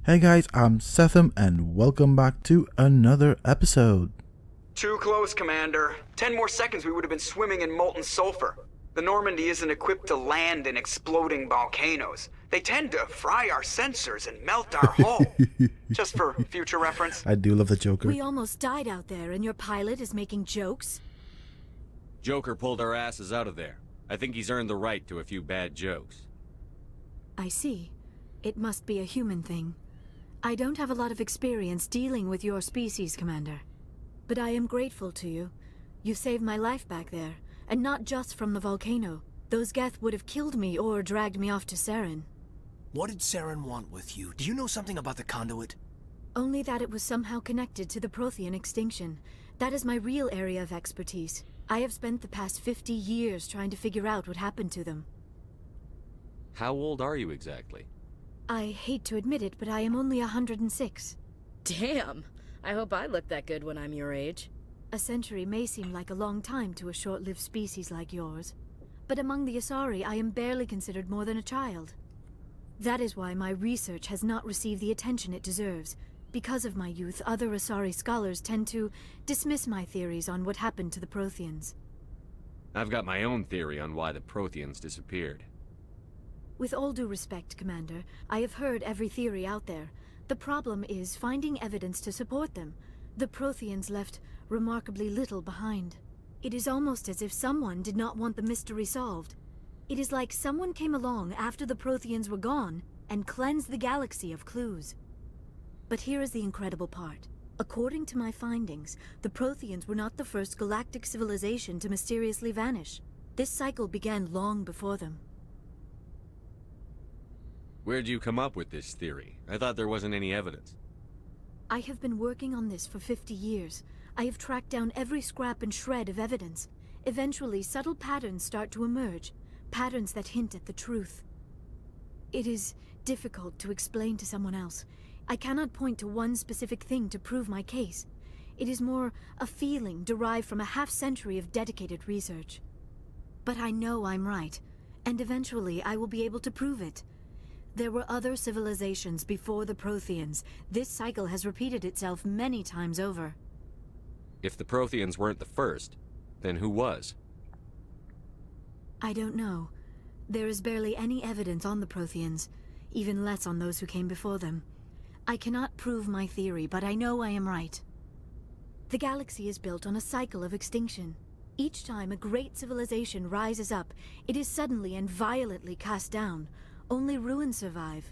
Hey guys, I'm Sethum and welcome back to another episode. Too close, Commander. 10 more seconds we would have been swimming in molten sulfur. The Normandy isn't equipped to land in exploding volcanoes. They tend to fry our sensors and melt our hull. Just for future reference. I do love the Joker. We almost died out there and your pilot is making jokes? Joker pulled our asses out of there. I think he's earned the right to a few bad jokes. I see. It must be a human thing. I don't have a lot of experience dealing with your species, Commander. But I am grateful to you. You saved my life back there, and not just from the volcano. Those Geth would have killed me or dragged me off to Saren. What did Saren want with you? Do you know something about the conduit? Only that it was somehow connected to the Prothean extinction. That is my real area of expertise. I have spent the past 50 years trying to figure out what happened to them. How old are you exactly? I hate to admit it, but I am only 106. Damn! I hope I look that good when I'm your age. A century may seem like a long time to a short-lived species like yours. But among the Asari, I am barely considered more than a child. That is why my research has not received the attention it deserves. Because of my youth, other Asari scholars tend to dismiss my theories on what happened to the Protheans. I've got my own theory on why the Protheans disappeared. With all due respect, Commander, I have heard every theory out there. The problem is finding evidence to support them. The Protheans left remarkably little behind. It is almost as if someone did not want the mystery solved. It is like someone came along after the Protheans were gone and cleansed the galaxy of clues. But here is the incredible part. According to my findings, the Protheans were not the first galactic civilization to mysteriously vanish. This cycle began long before them. Where'd you come up with this theory? I thought there wasn't any evidence. I have been working on this for 50 years. I have tracked down every scrap and shred of evidence. Eventually, subtle patterns start to emerge, patterns that hint at the truth. It is difficult to explain to someone else. I cannot point to one specific thing to prove my case. It is more a feeling derived from a half-century of dedicated research. But I know I'm right, and eventually I will be able to prove it. There were other civilizations before the Protheans. This cycle has repeated itself many times over. If the Protheans weren't the first, then who was? I don't know. There is barely any evidence on the Protheans, even less on those who came before them. I cannot prove my theory, but I know I am right. The galaxy is built on a cycle of extinction. Each time a great civilization rises up, it is suddenly and violently cast down. Only ruins survive.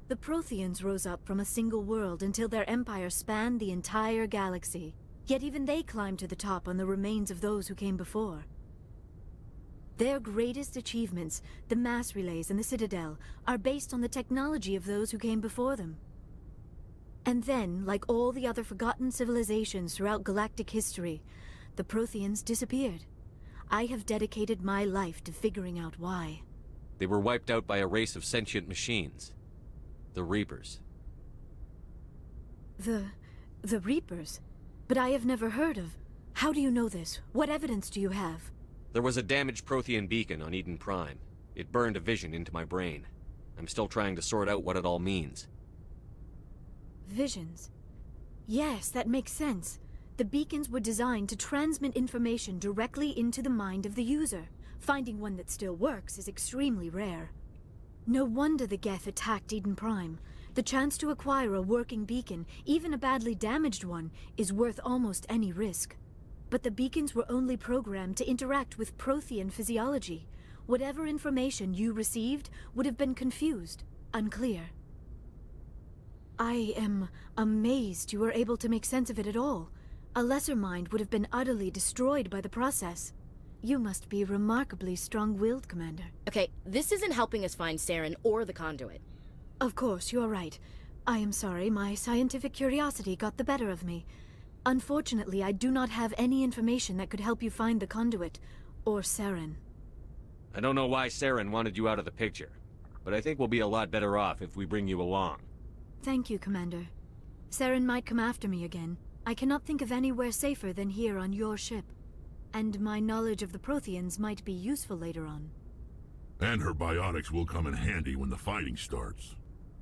The Protheans rose up from a single world until their empire spanned the entire galaxy. Yet even they climbed to the top on the remains of those who came before. Their greatest achievements, the mass relays and the Citadel, are based on the technology of those who came before them. And then, like all the other forgotten civilizations throughout galactic history, the Protheans disappeared. I have dedicated my life to figuring out why. They were wiped out by a race of sentient machines. The Reapers. The Reapers? But I have never heard of. How do you know this? What evidence do you have? There was a damaged Prothean beacon on Eden Prime. It burned a vision into my brain. I'm still trying to sort out what it all means. Visions. Yes, that makes sense. The beacons were designed to transmit information directly into the mind of the user. Finding one that still works is extremely rare. No wonder the Geth attacked Eden Prime. The chance to acquire a working beacon, even a badly damaged one, is worth almost any risk. But the beacons were only programmed to interact with Prothean physiology. Whatever information you received would have been confused, unclear. I am amazed you were able to make sense of it at all. A lesser mind would have been utterly destroyed by the process. You must be remarkably strong-willed, Commander. Okay, this isn't helping us find Saren or the conduit. Of course, you are right. I am sorry, my scientific curiosity got the better of me. Unfortunately, I do not have any information that could help you find the conduit, or Saren. I don't know why Saren wanted you out of the picture, but I think we'll be a lot better off if we bring you along. Thank you, Commander. Saren might come after me again. I cannot think of anywhere safer than here on your ship. And my knowledge of the Protheans might be useful later on. And her biotics will come in handy when the fighting starts.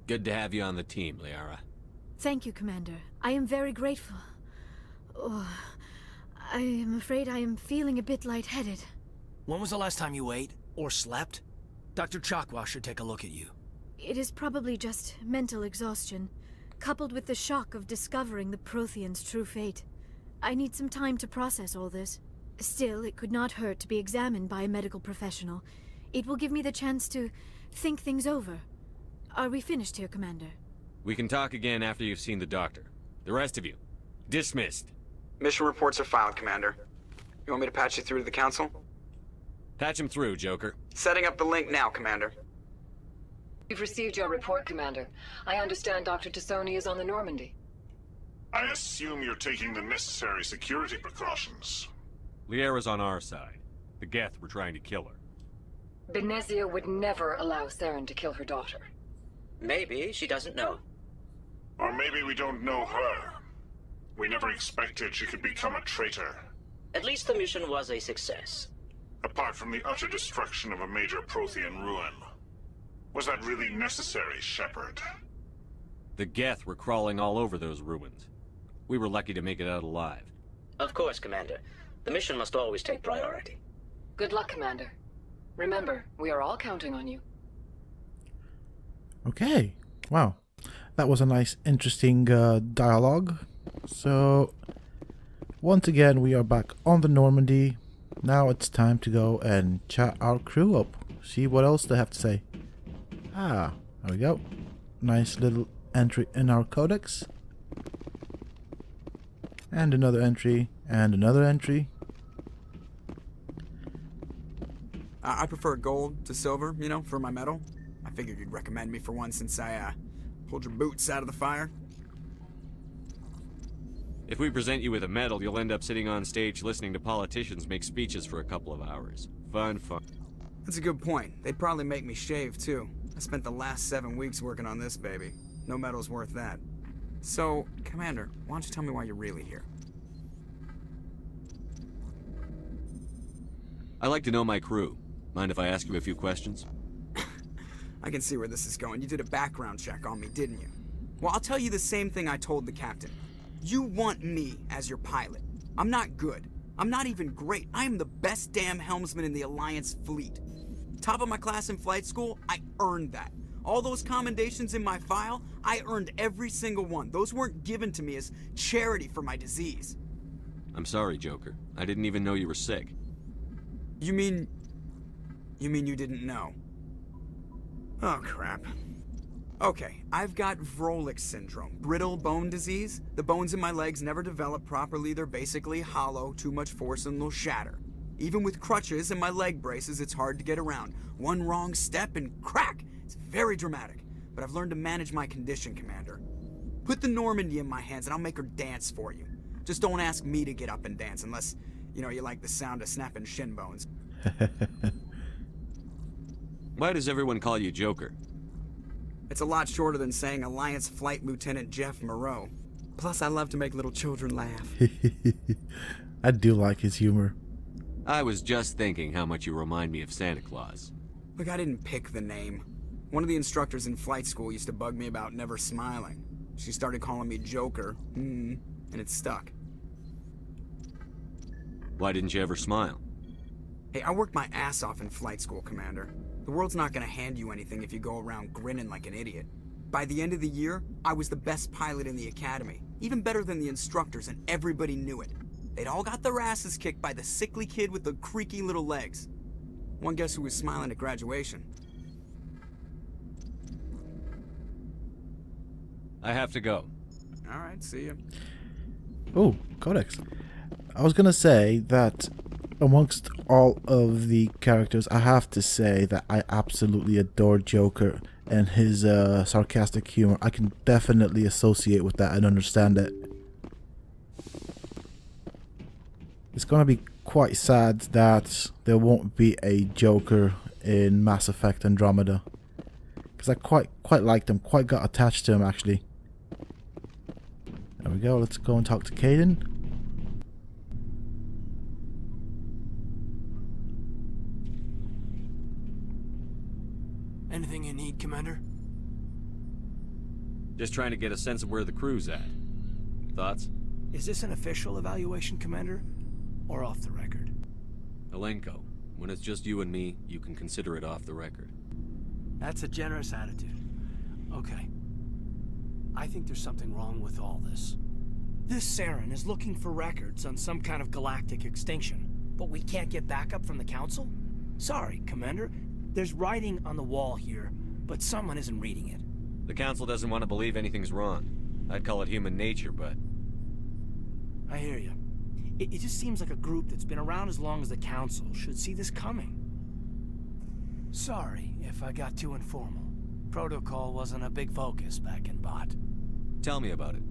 Good to have you on the team, Liara. Thank you, Commander. I am very grateful. Oh, I am afraid I am feeling a bit lightheaded. When was the last time you ate? Or slept? Dr. Chakwa should take a look at you. It is probably just mental exhaustion, coupled with the shock of discovering the Prothean's true fate. I need some time to process all this. Still, it could not hurt to be examined by a medical professional. It will give me the chance to think things over. Are we finished here, Commander? We can talk again after you've seen the doctor. The rest of you, dismissed. Mission reports are filed, Commander. You want me to patch you through to the Council? Patch him through, Joker. Setting up the link now, Commander. We've received your report, Commander. I understand Dr. Tassoni is on the Normandy. I assume you're taking the necessary security precautions. Liara's on our side. The Geth were trying to kill her. Benezia would never allow Saren to kill her daughter. Maybe she doesn't know. Or maybe we don't know her. We never expected she could become a traitor. At least the mission was a success. Apart from the utter destruction of a major Prothean ruin. Was that really necessary, Shepard? The Geth were crawling all over those ruins. We were lucky to make it out alive. Of course, Commander. The mission must always take priority. Good luck, Commander. Remember, we are all counting on you. Okay. Wow. That was a nice, interesting dialogue. So, once again, we are back on the Normandy. Now it's time to go and chat our crew up. See what else they have to say. Ah, there we go. Nice little entry in our codex. And another entry. And another entry. I prefer gold to silver, you know, for my medal. I figured you'd recommend me for one since I, pulled your boots out of the fire. If we present you with a medal, you'll end up sitting on stage listening to politicians make speeches for a couple of hours. Fun. That's a good point. They'd probably make me shave, too. I spent the last 7 weeks working on this baby. No medal's worth that. So, Commander, why don't you tell me why you're really here? I like to know my crew. Mind if I ask you a few questions? I can see where this is going. You did a background check on me, didn't you? Well, I'll tell you the same thing I told the captain. You want me as your pilot. I'm not good. I'm not even great. I am the best damn helmsman in the Alliance fleet. Top of my class in flight school, I earned that. All those commendations in my file, I earned every single one. Those weren't given to me as charity for my disease. I'm sorry, Joker. I didn't even know you were sick. You mean you didn't know? Oh, crap. Okay, I've got Vrolik syndrome, brittle bone disease. The bones in my legs never develop properly. They're basically hollow, too much force and they'll shatter. Even with crutches and my leg braces, it's hard to get around. One wrong step and crack! It's very dramatic. But I've learned to manage my condition, Commander. Put the Normandy in my hands and I'll make her dance for you. Just don't ask me to get up and dance unless, you know, you like the sound of snapping shin bones. Why does everyone call you Joker? It's a lot shorter than saying Alliance Flight Lieutenant Jeff Moreau. Plus, I love to make little children laugh. I do like his humor. I was just thinking how much you remind me of Santa Claus. Look, I didn't pick the name. One of the instructors in flight school used to bug me about never smiling. She started calling me Joker, and it stuck. Why didn't you ever smile? Hey, I worked my ass off in flight school, Commander. The world's not gonna hand you anything if you go around grinning like an idiot. By the end of the year, I was the best pilot in the academy. Even better than the instructors, and everybody knew it. They'd all got their asses kicked by the sickly kid with the creaky little legs. One guess who was smiling at graduation? I have to go. Alright, see ya. Oh, Codex. I was gonna say that amongst all of the characters, I have to say that I absolutely adore Joker and his sarcastic humor. I can definitely associate with that and understand it. It's gonna be quite sad that there won't be a Joker in Mass Effect Andromeda, because I quite liked him, quite got attached to him actually. There we go. Let's go and talk to Caden. Anything you need, Commander? Just trying to get a sense of where the crew's at. Thoughts? Is this an official evaluation, Commander? Or off the record? Alenko, when it's just you and me, you can consider it off the record. That's a generous attitude. Okay. I think there's something wrong with all this. This Saren is looking for records on some kind of galactic extinction, but we can't get backup from the Council? Sorry, Commander. There's writing on the wall here, but someone isn't reading it. The Council doesn't want to believe anything's wrong. I'd call it human nature, but... I hear you. It just seems like a group that's been around as long as the Council should see this coming. Sorry if I got too informal. Protocol wasn't a big focus back in Bot. Tell me about it.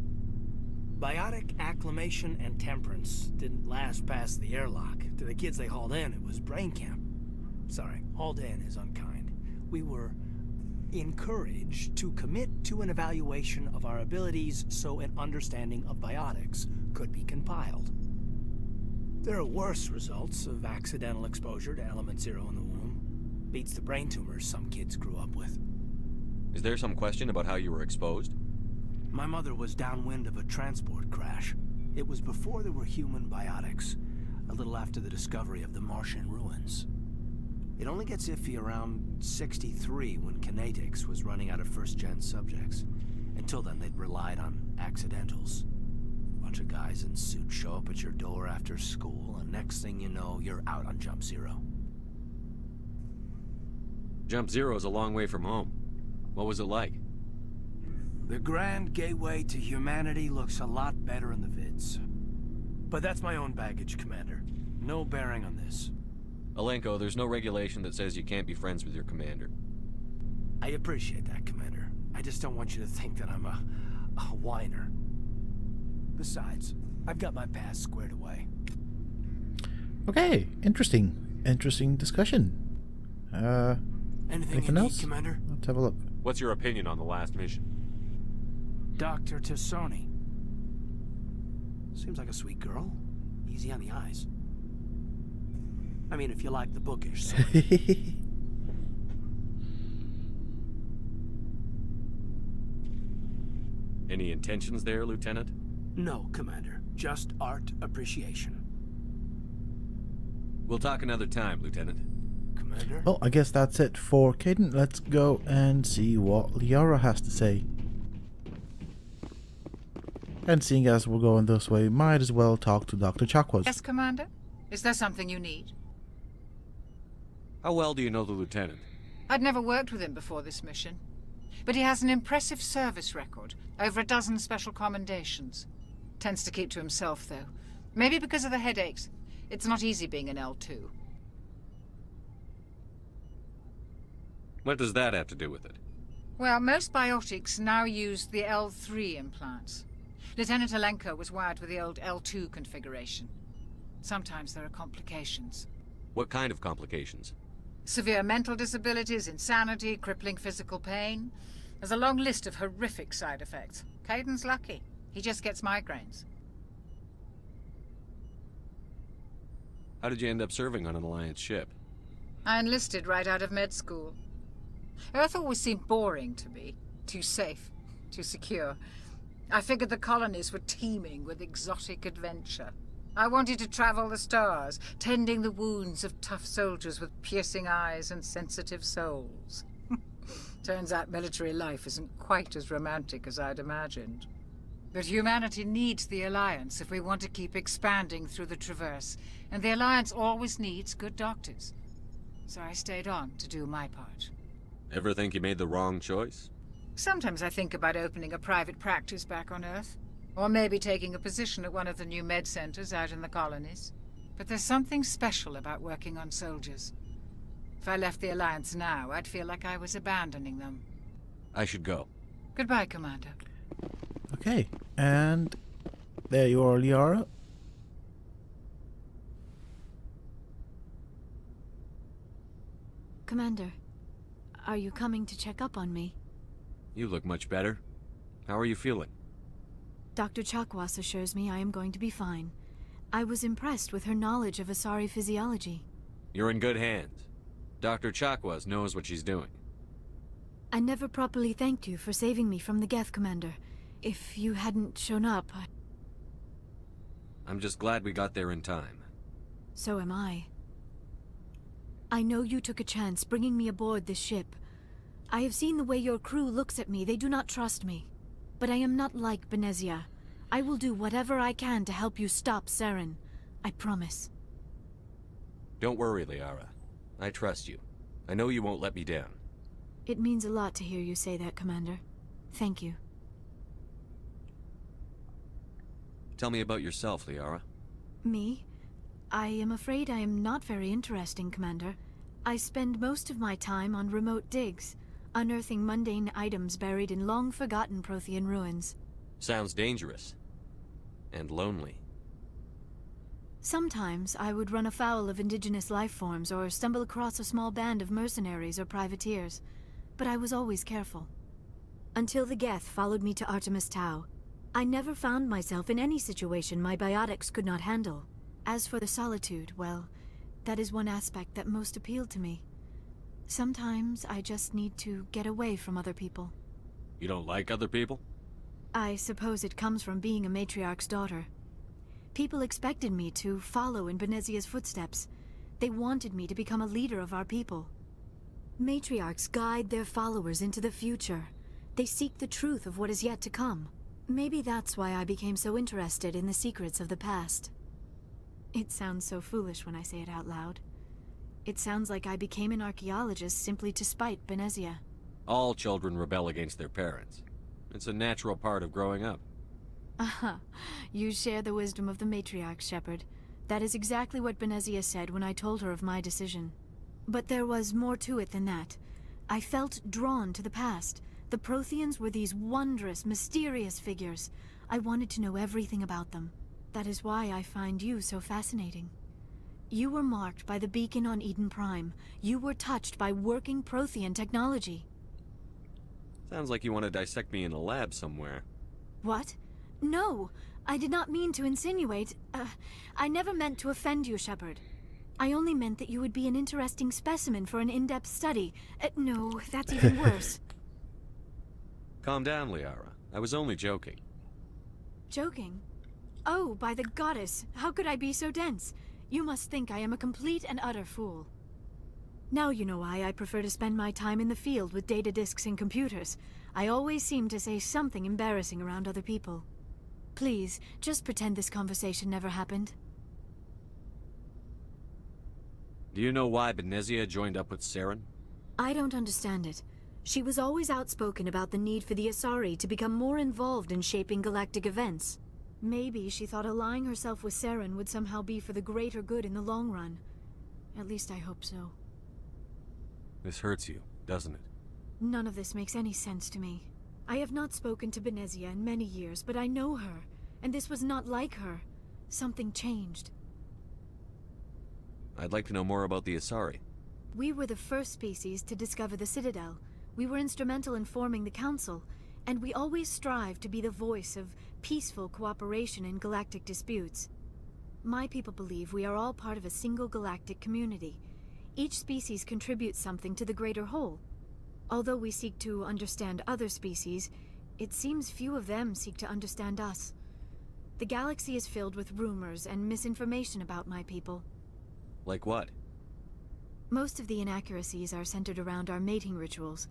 Biotic acclimation and temperance didn't last past the airlock. To the kids they hauled in, it was brain camp. Sorry, hauled in is unkind. We were encouraged to commit to an evaluation of our abilities so an understanding of biotics could be compiled. There are worse results of accidental exposure to Element Zero in the womb. Beats the brain tumors some kids grew up with. Is there some question about how you were exposed? My mother was downwind of a transport crash. It was before there were human biotics, a little after the discovery of the Martian ruins. It only gets iffy around 63 when Kinetics was running out of first-gen subjects. Until then, they'd relied on accidentals. A bunch of guys in suits show up at your door after school, and next thing you know, you're out on Jump Zero. Jump Zero is a long way from home. What was it like? The grand gateway to humanity looks a lot better in the vids. But that's my own baggage, Commander. No bearing on this. Alenko, there's no regulation that says you can't be friends with your commander. I appreciate that, Commander. I just don't want you to think that I'm a whiner. Besides, I've got my past squared away. Okay, interesting. Interesting discussion. Anything else? Need, Commander? Let's have a look. What's your opinion on the last mission? Dr. Tassoni. Seems like a sweet girl. Easy on the eyes. I mean, if you like the bookish sort. Any intentions there, Lieutenant? No, Commander. Just art appreciation. We'll talk another time, Lieutenant. Commander? Well, I guess that's it for Caden. Let's go and see what Liara has to say. And seeing as we're going this way, might as well talk to Dr. Chakwas. Yes, Commander? Is there something you need? How well do you know the Lieutenant? I'd never worked with him before this mission. But he has an impressive service record. Over a dozen special commendations. Tends to keep to himself, though. Maybe because of the headaches. It's not easy being an L2. What does that have to do with it? Well, most biotics now use the L3 implants. Lieutenant Alenko was wired with the old L2 configuration. Sometimes there are complications. What kind of complications? Severe mental disabilities, insanity, crippling physical pain. There's a long list of horrific side effects. Caden's lucky. He just gets migraines. How did you end up serving on an Alliance ship? I enlisted right out of med school. Earth always seemed boring to me. Too safe, too secure. I figured the colonies were teeming with exotic adventure. I wanted to travel the stars, tending the wounds of tough soldiers with piercing eyes and sensitive souls. Turns out military life isn't quite as romantic as I'd imagined. But humanity needs the Alliance if we want to keep expanding through the Traverse, and the Alliance always needs good doctors. So I stayed on to do my part. Ever think you made the wrong choice? Sometimes I think about opening a private practice back on Earth. Or maybe taking a position at one of the new med centers out in the colonies. But there's something special about working on soldiers. If I left the Alliance now, I'd feel like I was abandoning them. I should go. Goodbye, Commander. Okay, and there you are, Liara. Commander, are you coming to check up on me? You look much better. How are you feeling? Dr. Chakwas assures me I am going to be fine. I was impressed with her knowledge of Asari physiology. You're in good hands. Dr. Chakwas knows what she's doing. I never properly thanked you for saving me from the Geth, Commander. If you hadn't shown up, I'm just glad we got there in time. So am I. I know you took a chance bringing me aboard this ship. I have seen the way your crew looks at me. They do not trust me. But I am not like Benezia. I will do whatever I can to help you stop Saren. I promise. Don't worry, Liara. I trust you. I know you won't let me down. It means a lot to hear you say that, Commander. Thank you. Tell me about yourself, Liara. Me? I am afraid I am not very interesting, Commander. I spend most of my time on remote digs, unearthing mundane items buried in long-forgotten Prothean ruins. Sounds dangerous. And lonely. Sometimes I would run afoul of indigenous life forms or stumble across a small band of mercenaries or privateers, but I was always careful. Until the Geth followed me to Artemis Tau, I never found myself in any situation my biotics could not handle. As for the solitude, well, that is one aspect that most appealed to me. Sometimes I just need to get away from other people. You don't like other people? I suppose it comes from being a matriarch's daughter. People expected me to follow in Benezia's footsteps. They wanted me to become a leader of our people. Matriarchs guide their followers into the future. They seek the truth of what is yet to come. Maybe that's why I became so interested in the secrets of the past. It sounds so foolish when I say it out loud. It sounds like I became an archaeologist simply to spite Benezia. All children rebel against their parents. It's a natural part of growing up. Aha, you share the wisdom of the matriarch, Shepard. That is exactly what Benezia said when I told her of my decision. But there was more to it than that. I felt drawn to the past. The Protheans were these wondrous, mysterious figures. I wanted to know everything about them. That is why I find you so fascinating. You were marked by the beacon on Eden Prime. You were touched by working Prothean technology. Sounds like you want to dissect me in a lab somewhere. What? No, I did not mean to insinuate. I never meant to offend you, Shepard. I only meant that you would be an interesting specimen for an in-depth study. No, that's even worse. Calm down, Liara. I was only joking. Joking? Oh, by the goddess, how could I be so dense? You must think I am a complete and utter fool. Now you know why I prefer to spend my time in the field with data disks and computers. I always seem to say something embarrassing around other people. Please, just pretend this conversation never happened. Do you know why Benezia joined up with Saren? I don't understand it. She was always outspoken about the need for the Asari to become more involved in shaping galactic events. Maybe she thought allying herself with Saren would somehow be for the greater good in the long run. At least I hope so. This hurts you, doesn't it? None of this makes any sense to me. I have not spoken to Benezia in many years, but I know her, and this was not like her. Something changed. I'd like to know more about the Asari. We were the first species to discover the Citadel. We were instrumental in forming the Council, and we always strive to be the voice of peaceful cooperation in galactic disputes. My people believe we are all part of a single galactic community. Each species contributes something to the greater whole. Although we seek to understand other species, it seems few of them seek to understand us. The galaxy is filled with rumors and misinformation about my people. Like what? Most of the inaccuracies are centered around our mating rituals.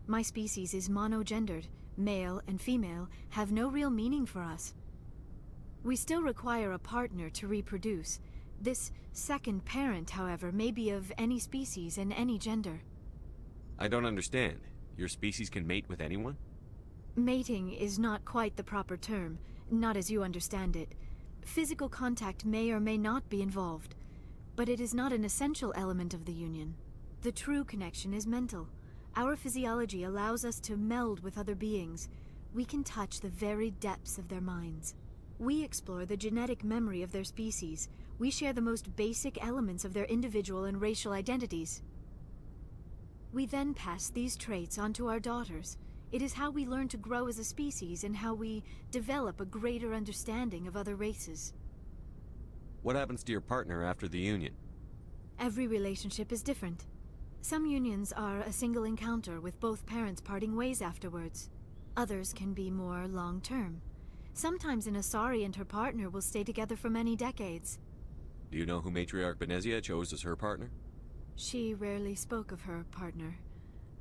My species is monogendered. Male and female have no real meaning for us. We still require a partner to reproduce. This second parent, however, may be of any species and any gender. I don't understand. Your species can mate with anyone? Mating is not quite the proper term, not as you understand it. Physical contact may or may not be involved, but it is not an essential element of the union. The true connection is mental. Our physiology allows us to meld with other beings. We can touch the very depths of their minds. We explore the genetic memory of their species. We share the most basic elements of their individual and racial identities. We then pass these traits on to our daughters. It is how we learn to grow as a species and how we develop a greater understanding of other races. What happens to your partner after the union? Every relationship is different. Some unions are a single encounter with both parents parting ways afterwards. Others can be more long-term. Sometimes an Asari and her partner will stay together for many decades. Do you know who Matriarch Benezia chose as her partner? She rarely spoke of her partner.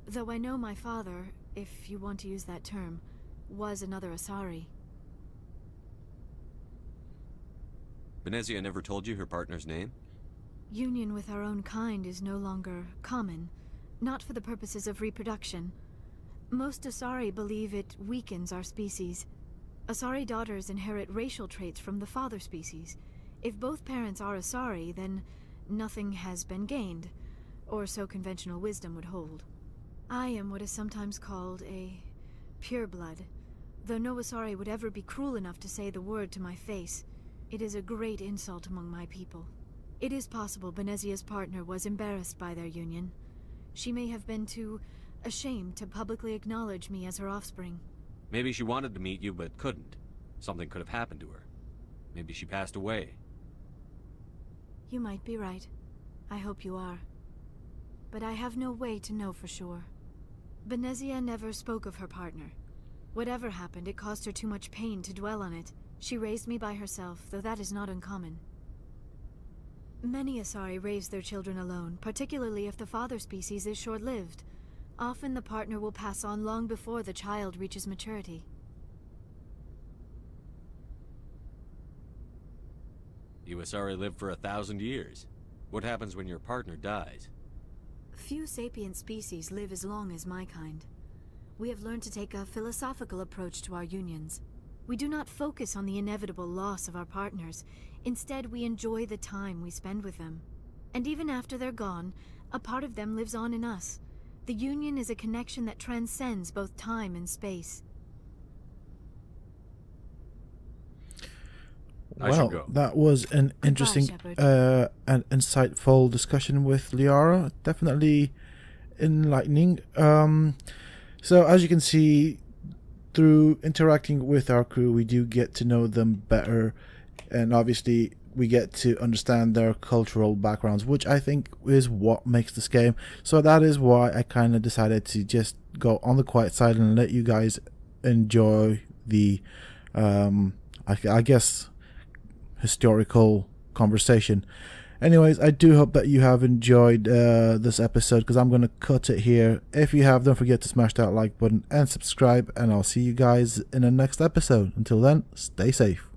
Though I know my father, if you want to use that term, was another Asari. Benezia never told you her partner's name? Union with our own kind is no longer common, not for the purposes of reproduction. Most Asari believe it weakens our species. Asari daughters inherit racial traits from the father species. If both parents are Asari, then nothing has been gained, or so conventional wisdom would hold. I am what is sometimes called a pureblood, though no Asari would ever be cruel enough to say the word to my face. It is a great insult among my people. It is possible Benezia's partner was embarrassed by their union. She may have been too ashamed to publicly acknowledge me as her offspring. Maybe she wanted to meet you but couldn't. Something could have happened to her. Maybe she passed away. You might be right. I hope you are. But I have no way to know for sure. Benezia never spoke of her partner. Whatever happened, it caused her too much pain to dwell on it. She raised me by herself, though that is not uncommon. Many Asari raise their children alone, particularly if the father species is short-lived. Often the partner will pass on long before the child reaches maturity. You Asari live for 1,000 years. What happens when your partner dies? Few sapient species live as long as my kind. We have learned to take a philosophical approach to our unions. We do not focus on the inevitable loss of our partners. Instead, we enjoy the time we spend with them. And even after they're gone, a part of them lives on in us. The union is a connection that transcends both time and space. Well, that was an interesting and insightful discussion with Liara. Definitely enlightening. So as you can see, through interacting with our crew, we do get to know them better, and obviously we get to understand their cultural backgrounds, which I think is what makes this game. So that is why I kind of decided to just go on the quiet side and let you guys enjoy the I guess historical conversation. Anyways, I do hope that you have enjoyed this episode, because I'm going to cut it here. If you have, don't forget to smash that like button and subscribe, and I'll see you guys in the next episode. Until then, stay safe.